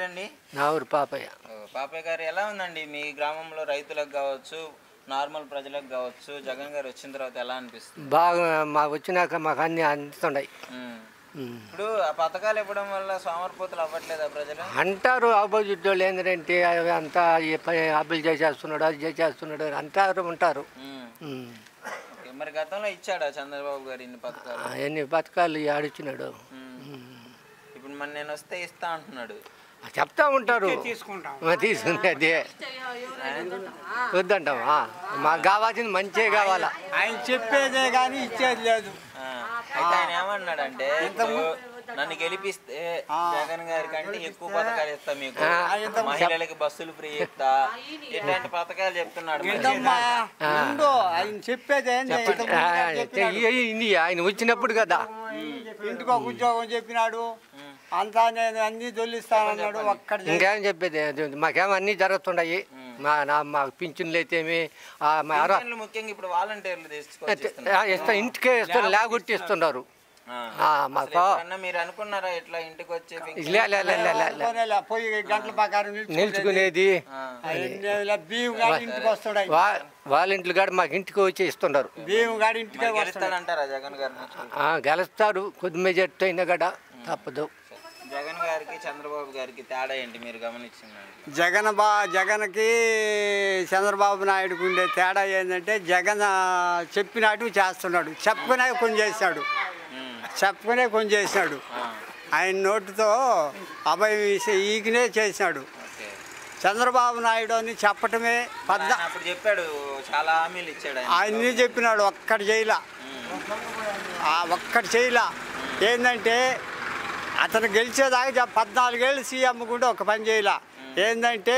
పేరండి? నా ఊరు పాపయ్య. పాపయ్య గారు, ఎలా ఉందండి మీ గ్రామంలో రైతులకు కావచ్చు, నార్మల్ ప్రజలకు కావచ్చు, జగన్ గారు వచ్చిన తర్వాత ఎలా అనిపిస్తుంది? బాగా మాకు వచ్చినాక మాకు అన్నీ అందుతున్నాయి. ఇప్పుడు ఆ పథకాలు ఇవ్వడం వల్ల సోమరిపోతులు అవ్వట్లేదా ప్రజలు? అంటారు ఆపోజిట్ వాళ్ళు ఏంటంటే అంతా అబ్బులు చేసేస్తున్నాడు, అది చేసేస్తున్నాడు అంటారు ఉంటారు. మరి గతంలో ఇచ్చాడా చంద్రబాబు గారు ఎన్ని పథకాలు ఆడిచ్చినాడు? ఇప్పుడు మరి నేను వస్తే ఇస్తా అంటున్నాడు. చెప్తా ఉంటారు, తీసుకునేది వద్దంటావా? మాకు కావాల్సింది మంచిగా కావాలా, ఆయన చెప్పేదే కానీ ఇచ్చేది లేదు. అయితే ఆయన ఏమన్నాడంటే, నన్ను గెలిపిస్తే జగన్ గారి కంటే ఎక్కువ పథకాలు ఇస్తా, మీకు మహిళలకి బస్సులు ఫ్రీ ఇస్తా, ఇట్లాంటి పథకాలు చెప్తున్నాడు. ఆయన చెప్పేదే ఆయన వచ్చినప్పుడు కదా ఇంటికి ఒక ఉద్యోగం చెప్పినాడు, అంతా నేను అన్ని దొల్లిస్తానన్నాడు. ఒక్కడ ఇంకేం చెప్పేది, మాకేమో అన్నీ జరుగుతున్నాయి. మాకు పింఛన్లు అయితేమి ముఖ్యంగా ఇప్పుడు వాలంటీర్లు ఇంటికే ఇస్తున్నారు, లేకొట్టి ఇస్తున్నారు. మీరు అనుకున్నారా ఇట్లా ఇంటికి వచ్చి పోయి గంటల ప్రకారం నిల్చుకునేది? ఇంటికి వస్తున్నాయి వాళ్ళ ఇంట్లో కాడ మాకు ఇంటికి వచ్చి ఇస్తున్నారు. బియ్యం గాడి ఇంటికి గెలుస్తాడంటారా జగన్ గారు? గెలుస్తారు, కొద్ది మెజార్టీ అయినా కూడా తప్పదు. జగన్ గారికి చంద్రబాబు గారికి తేడా ఏంటి మీరు గమనించిందండి? జగన్కి చంద్రబాబు నాయుడుకు ఉండే తేడా ఏంటంటే, జగన్ చెప్పినట్టు చేస్తున్నాడు, చెప్పుకునే కొన్ని చేశాడు, చెప్పుకునే కొన్ని చేసినాడు. ఆయన నోటితో అభయం ఈకినే చేసినాడు. చంద్రబాబు నాయుడు అని చెప్పటమే చెప్పాడు, చాలా హామీలు ఇచ్చాడు, ఆయన్ని చెప్పినాడు, ఒక్కటి చేయలా, ఒక్కటి చేయలా. ఏంటంటే అతను గెలిచేదాకా 14 ఏళ్ళు సీఎం కూడా ఒక పని చేయలా. ఏంటంటే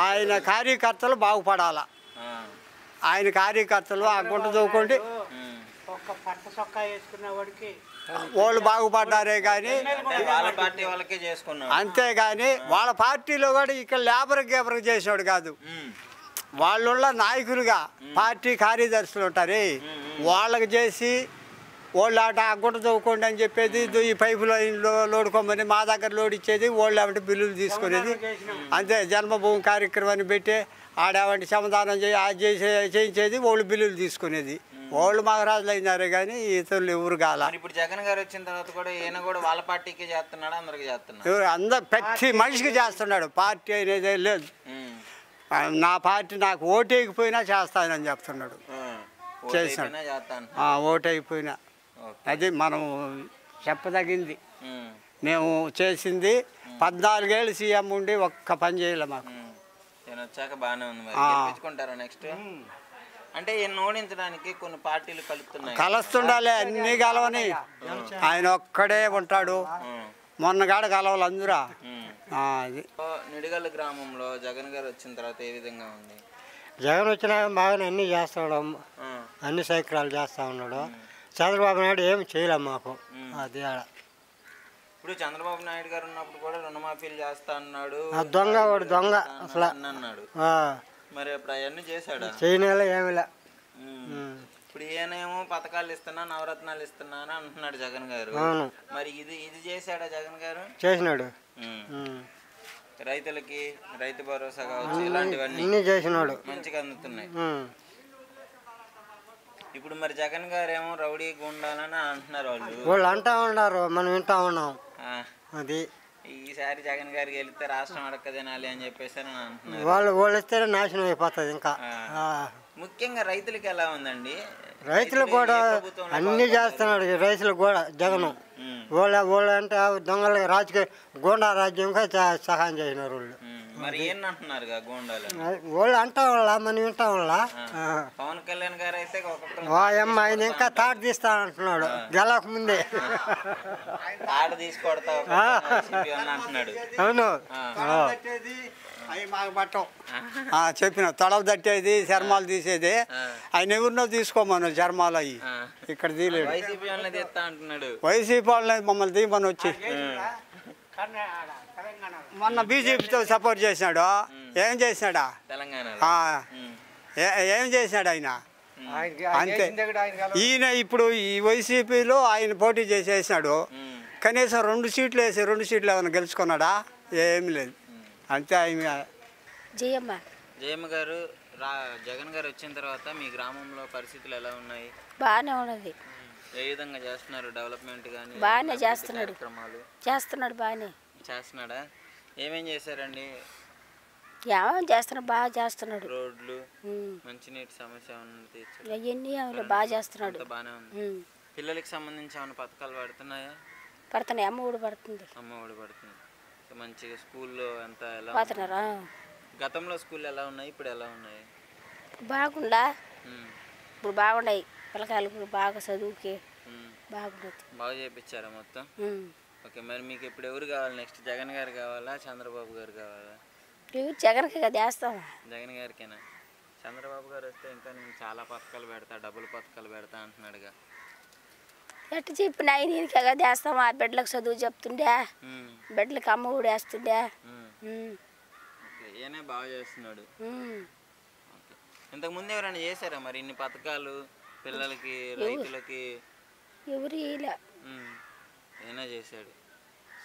ఆయన కార్యకర్తలు బాగుపడాలా, ఆయన కార్యకర్తలు ఆ గుంట దూకుంటే వాళ్ళు బాగుపడ్డారే కానీ, అంతేగాని వాళ్ళ పార్టీలో కూడా ఇక్కడ లేబర్ చేసినాడు కాదు. వాళ్ళ నాయకులుగా పార్టీ కార్యదర్శులు ఉంటారు, వాళ్ళకి చేసి వాళ్ళు ఆట ఆ గుంట చదువుకోండి అని చెప్పేది, ఈ పైపు లైన్లో లోడుకోమని మా దగ్గర లోడ్ ఇచ్చేది, వాళ్ళు ఏమంటే బిల్లులు తీసుకునేది. అంతే జన్మభూమి కార్యక్రమాన్ని పెట్టి ఆడేవంటి సమాధానం చేయించేది, వాళ్ళు బిల్లులు తీసుకునేది. వాళ్ళు మహారాజులు అయినారే కానీ ఇతరులు ఎవరు కాల. ఇప్పుడు జగన్ గారు వచ్చిన తర్వాత కూడా ఈయన కూడా వాళ్ళ పార్టీకి చేస్తున్నాడు, అందరికి చేస్తున్నాడు, అందరు ప్రతి మనిషికి చేస్తున్నాడు. పార్టీ అనేది లేదు, నా పార్టీ నాకు ఓటేకపోయినా చేస్తానని చెప్తున్నాడు. చేస్తాడు, ఓటైపోయినా. అది మనం చెప్పదగింది. మేము చేసింది 14 ఏళ్ళు సీఎం ఉండి ఒక్క పని చేయలే. మాకు వచ్చాక బాగానే ఉంది. గెలిపించుకుంటారా నెక్స్ట్? అంటే ఈయన ఓడించడానికి కొన్ని పార్టీలు కలుస్తుండాలి, అన్ని కలవని. ఆయన ఒక్కడే ఉంటాడు, మొన్నగాడ కలవాలి అందరూ. అది నిడిగల్ గ్రామంలో జగన్ గారు వచ్చిన తర్వాత ఏ విధంగా ఉంది? జగన్ వచ్చినాక బాగానే అన్నీ చేస్తాడు, అన్ని సైక్రాలు చేస్తూ ఉన్నాడు. చంద్రబాబు నాయుడు ఏమి చేయలేము మాకు. అది ఇప్పుడు చంద్రబాబు నాయుడు గారు ఉన్నప్పుడు కూడా రుణమాఫీలు చేస్తా అన్నాడు, దొంగ వాడు దొంగ అసలు అన్నాడు. మరి ఇప్పుడు అవన్నీ చేశాడు? చేయనేలా ఏమిలే. ఇప్పుడు ఈయనేమో పథకాలు ఇస్తున్నా, నవరత్నాలు ఇస్తున్నా అని అంటున్నాడు జగన్ గారు. మరి ఇది చేశాడా జగన్ గారు? చేసినాడు. రైతులకి రైతు భరోసా కావచ్చు, ఇలాంటివన్నీ చేసినాడు, మంచిగా అందుతున్నాయి. ఇప్పుడు మరి జగన్ గారు ఏమో రౌడీ గుండాలని అంటున్నారు, వాళ్ళు అంటా ఉన్నారు, మనం వింటా ఉన్నాం. అది ఈసారి జగన్ గారికి వెళ్తే రాష్ట్రం అడక్క తినాలి అని చెప్పేసి అంటున్నారు. వాళ్ళు ఇస్తేనే నాశనం అయిపోతుంది. ఇంకా ముఖ్యంగా రైతులకి ఎలా ఉందండి? రైతులు కూడా అన్ని చేస్తున్నాడు రైతులకు కూడా జగను. వాళ్ళు అంటే దొంగలకి రాజకీయ గోండా రాజ్యంగా సహాయం చేసినారు వాళ్ళు. మరి ఏంటంటున్నారు వాళ్ళు అంటా వాళ్ళ, మనం వింటా వాళ్ళ. పవన్ కళ్యాణ్ గారు అయితే ఆయన ఇంకా తాట తీస్తా అంటున్నాడు, గెలక ముందే తాట తీసుకొడతా అంటున్నాడు. అవును, అవి మాకు పట్టం. చెప్పిన తొడవ తట్టేది, చర్మాలు తీసేది, ఆయన ఎవరినో తీసుకోమన్నాడు చర్మాలు. అవి ఇక్కడ తీయలేడు, వైసీపీ వాళ్ళని మమ్మల్ని తీయమని వచ్చి మొన్న బీజేపీతో సపోర్ట్ చేసినాడు. ఏం చేసినాడా ఏం చేసినాడు ఆయన? అంతే. ఈయన ఇప్పుడు ఈ వైసీపీలో ఆయన పోటీ చేసేసినాడు, కనీసం 2 సీట్లు వేసి 2 సీట్లు ఏమైనా గెలుచుకున్నాడా? ఏమి లేదు అంతే ఆయన. జయమ్మ గారు జగన్ గారు వచ్చిన తర్వాత మీ గ్రామంలో పరిస్థితులు ఎలా ఉన్నాయి? బాగానే ఉన్నది. ఏ విధంగా చేస్తున్నారు డెవలప్మెంట్ కానీ? బాగానే చేస్తున్నాడు. బాగానే చేస్తున్నాడా? ఏమేం చేశారండి? ఏమేమి చేస్తున్నాడు? బాగా చేస్తున్నాడు. రోడ్లు, మంచినీటి సమస్య అవన్నీ బాగా చేస్తున్నాడు. బాగానే ఉంది. పిల్లలకి సంబంధించి ఏమైనా పథకాలు పడుతున్నాయా? పడుతున్నాయి. అమ్మ ఒడి పడుతుంది. మంచిగా స్కూల్లో ఎంత ఎలా పోతున్నారా? గతంలో స్కూల్ ఎలా ఉన్నాయి, ఇప్పుడు ఎలా ఉన్నాయి? బాగుండా, ఇప్పుడు బాగున్నాయి. పిల్లకాయలు బాగా చదువుకి బాగుండదు. బాగా చేయించారా మొత్తం? ఓకే. మరి మీకు ఇప్పుడు ఎవరు కావాలి నెక్స్ట్? జగన్ గారు కావాలా, చంద్రబాబు గారు కావాలా? జగన్కి కదా వేస్తాం. జగన్ గారికేనా? చంద్రబాబు గారు వస్తే ఇంకా నేను చాలా పథకాలు పెడతా, డబ్బులు పథకాలు పెడతా అంటున్నాడుగా. ఎట్టు చెప్పిన ఆయన కదా వేస్తాం. ఆ బిడ్డలకు చదువు చెప్తుండే, బిడ్డలకు అమ్మ కూడా వేస్తుండే. ఈయనే బాగా చేస్తున్నాడు. ఇంతకుముందు ఎవరైనా చేశారా మరి ఇన్ని పథకాలు పిల్లలకి, రైతులకి? ఎవరు ఇలా ఏనా చేశాడు.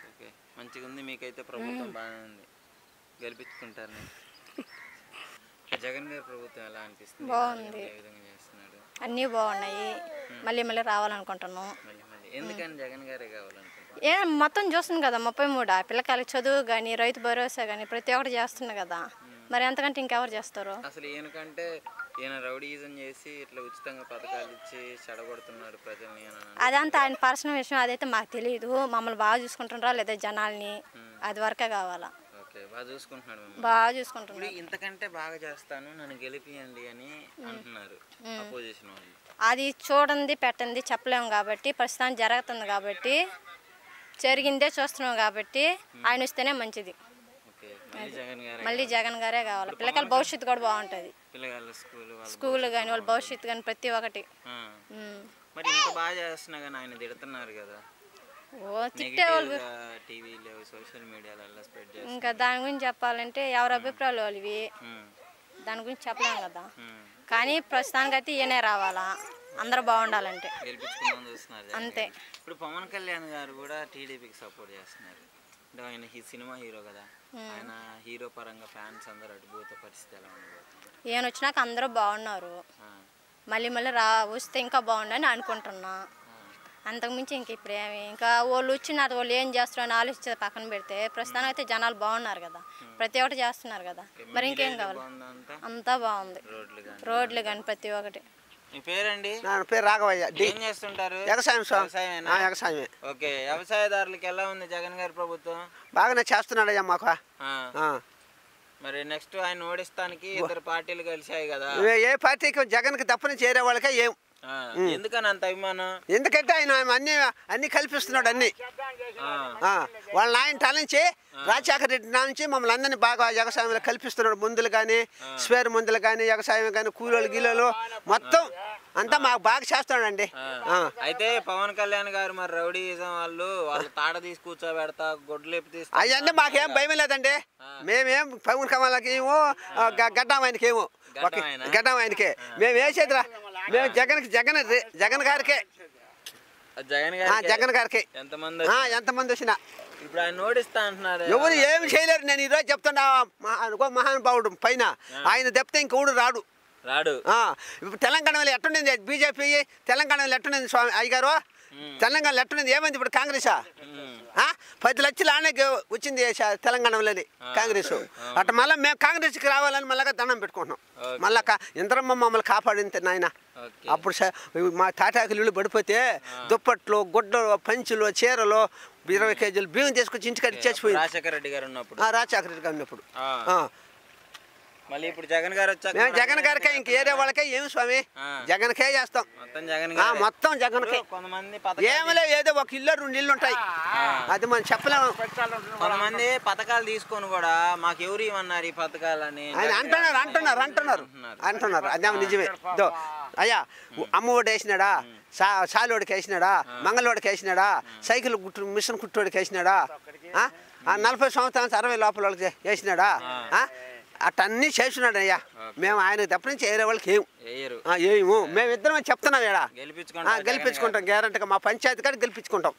ఓకే, మంచిగా ఉంది. మీకైతే ప్రభుత్వం బాగానే ఉంది. గెలిపించుకుంటారు. జగన్ గారి ప్రభుత్వం ఎలా అనిపిస్తుంది? బాగుంది. ఏ విధంగా చేస్తున్నాడు? అన్నీ బాగున్నాయి. మళ్ళీ రావాలనుకుంటున్నాను. ఎందుకని జగన్ గారే కావాలనుకుంటున్నాను? మొత్తం చూస్తుంది కదా, 33 పిల్లకాయలకి చదువు కానీ, రైతు భరోసా కానీ ప్రతి ఒక్కటి చేస్తుంది కదా. మరి ఎంతకంటే ఇంకెవరు చేస్తారు? అసలు ఈయనకంటే ఈయన రౌడీజం చేసి ఇట్లా ఉచితంగా పథకాలు ఇచ్చి చెడగొడుతున్నాడు ప్రజల్ని. అదంతా ఆయన పర్సనల్ విషయం, అదైతే మాకు తెలియదు. మమ్మల్ని బాగా చూసుకుంటున్నారా లేదా జనాల్ని, అది వరకే కావాలా. బాగా చూసుకుంటున్నాడు. బాగా చూసుకుంటున్నాడు. ఇంతకంటే బాగా చేస్తాను, నన్ను గెలిపియండి అని అంటున్నారు అపోజిషన్ వాళ్ళు. అది చూడండి పెట్టండి చెప్పలేము కాబట్టి, ప్రస్తుతానికి జరుగుతుంది కాబట్టి, జరిగిందే చూస్తున్నాం కాబట్టి ఆయన వస్తేనే మంచిది. మళ్ళీ జగన్ గారే కావాలి. పిల్లకాయల భవిష్యత్తు కూడా బాగుంటుంది. స్కూల్ కానీ వాళ్ళ భవిష్యత్తు కానీ ప్రతి ఒక్కటి. మరి ఇంత బాగా చేస్తున్నా కానీ ఆయన తిడుతున్నారు కదా. తిట్టేవాళ్ళు సోషల్ మీడియాలో స్ప్రెడ్ చేస్తారు. ఇంకా దాని గురించి చెప్పాలంటే ఎవరి అభిప్రాయాలు వాళ్ళవి, దాని గురించి చెప్పలేము కదా. కానీ ప్రస్తుతానికి అయితే ఈయనే రావాలా, అందరూ బాగుండాలంటే అంతే. ఇప్పుడు పవన్ కళ్యాణ్ గారు కూడా టీడీపీకి సపోర్ట్ చేస్తున్నారు. అంటే ఆయన సినిమా హీరో కదా, ఆయన హీరో పరంగా ఫ్యాన్స్ అందరూ అడ్డుపోతే పరిస్థితి ఎలా ఉండబోతుంది? ఈయన వచ్చినాక అందరూ బాగున్నారు. మళ్ళీ వస్తే ఇంకా బాగుండని అనుకుంటున్నా. అంతకుమించి ఇంక ఇప్పుడు ఏమి, ఇంకా వాళ్ళు వచ్చినారు, వాళ్ళు ఏం చేస్తారు అని ఆలోచించే పక్కన పెడితే ప్రస్తుతానికి అయితే జనాలు బాగున్నారు కదా, ప్రతి ఒక్కటి చేస్తున్నారు కదా. మరి ఇంకేం కావాలి? అంతా బాగుంది. రోడ్లు కానీ ప్రతి ఒక్కటి. మీ పేరండి? నా పేరు రాఘవయ్య. ఏం చేస్తుంటారు? వ్యవసాయమే. ఓకే, వ్యవసాయదారులకు ఎలా ఉంది జగన్ గారి ప్రభుత్వం? బాగానే చేస్తున్నాడయ్యా మాకు. మరి నెక్స్ట్ ఆయన ఓడిస్తానికి ఇద్దరు పార్టీలు కలిసాయి కదా. ఏ పార్టీకి జగన్కి తప్పని చేరే వాళ్ళకే ఏం. ఎందుకని అంత అభిమానం? ఎందుకంటే ఆయన అన్ని కల్పిస్తున్నాడు. అన్ని వాళ్ళ నాయన టాలించి రాజశేఖర రెడ్డి నుంచి మమ్మల్ని అందరినీ బాగా వ్యవసాయంలో కల్పిస్తున్నాడు. మందులు కానీ, స్పేర్ మందులు కానీ, వ్యవసాయం కానీ, కూలీలు గీలలు మొత్తం అంతా మాకు బాగా చేస్తున్నాడండి. అయితే పవన్ కళ్యాణ్ గారు మరి రౌడీజం వాళ్ళు తాడ తీసి కూర్చోబెడతా, గొడ్లు ఎప్పి తీసి అవన్నీ మాకేం భయం లేదండి. మేమేం పవన్ కళ్యాణ్కి ఏమో, గడ్డామాయనకి ఏమో, గడ్డామాయనకే మేము వేసేదిరా. మేము జగన్ గారికే ఎంతమంది వచ్చినా ఇప్పుడు ఆయన ఓడిస్తా అంటున్నారు. ఎవరు ఏమి చేయలేరు. నేను ఈరోజు చెప్తున్నా, మహానుభావుడు పైన ఆయన తప్పితే ఇంకెవడు రాడు. ఇప్పుడు తెలంగాణలో ఎట్టుండింది బీజేపీ, తెలంగాణలో ఎట్టుండింది స్వామి అయ్యగారు, తెలంగాణలో ఎట్టుండింది? ఏమైంది ఇప్పుడు కాంగ్రెసా? 10 లక్షలు ఆనే వచ్చింది తెలంగాణలోని కాంగ్రెస్. అట్లా మళ్ళీ మేము కాంగ్రెస్కి రావాలని మళ్ళీ దండం పెట్టుకుంటున్నాం. మళ్ళా ఇంద్రమ్మ మమ్మల్ని కాపాడింది నాయన. అప్పుడు మా తాటాకులు ఇల్లు పడిపోతే దుప్పట్లు, గుడ్డలు, పంచులు, చీరలు, 20 కేజీలు బియ్యం తీసుకొచ్చి ఇంటికాడ ఇచ్చేసిపోయింది రాజశేఖర రెడ్డి గారు ఉన్నప్పుడు. రాజశేఖర రెడ్డి గారు ఉన్నప్పుడు. మళ్ళీ ఇప్పుడు జగన్ గారు వచ్చాక మేము జగన్ గారికే, ఇంక ఏరే వాళ్ళకే ఏమి స్వామి, జగన్కే చేస్తాం. మొత్తం జగన్కే. ఏమిలే, ఏదో ఒక ఇల్లు 2 ఇల్లు ఉంటాయి, అది మనం చెప్పలేము. కొంతమంది పథకాలు తీసుకొని కూడా మాకు ఎవరు ఇవ్వన్నారు ఈ పథకాలని ఆయన అంటున్నారు. అదేమో నిజమే. అయ్యా, అమ్మఒడి వేసినాడా, సాలోడికి వేసినాడా, మంగళవాడికి వేసినాడా, సైకిల్ మిషన్ కుట్టోడికి వేసినాడా, 40 సంవత్సరాల 60 లోపల వాళ్ళకి వేసినాడా, అట్టన్నీ చేస్తున్నాడు అయ్యా. మేము ఆయన తప్ప నుంచి వేరే వాళ్ళకి ఏమో మేమిద్దరం చెప్తున్నాం. గెలిపించుకుంటాం గ్యారంటీగా. మా పంచాయతీ కాడ గెలిపించుకుంటాం.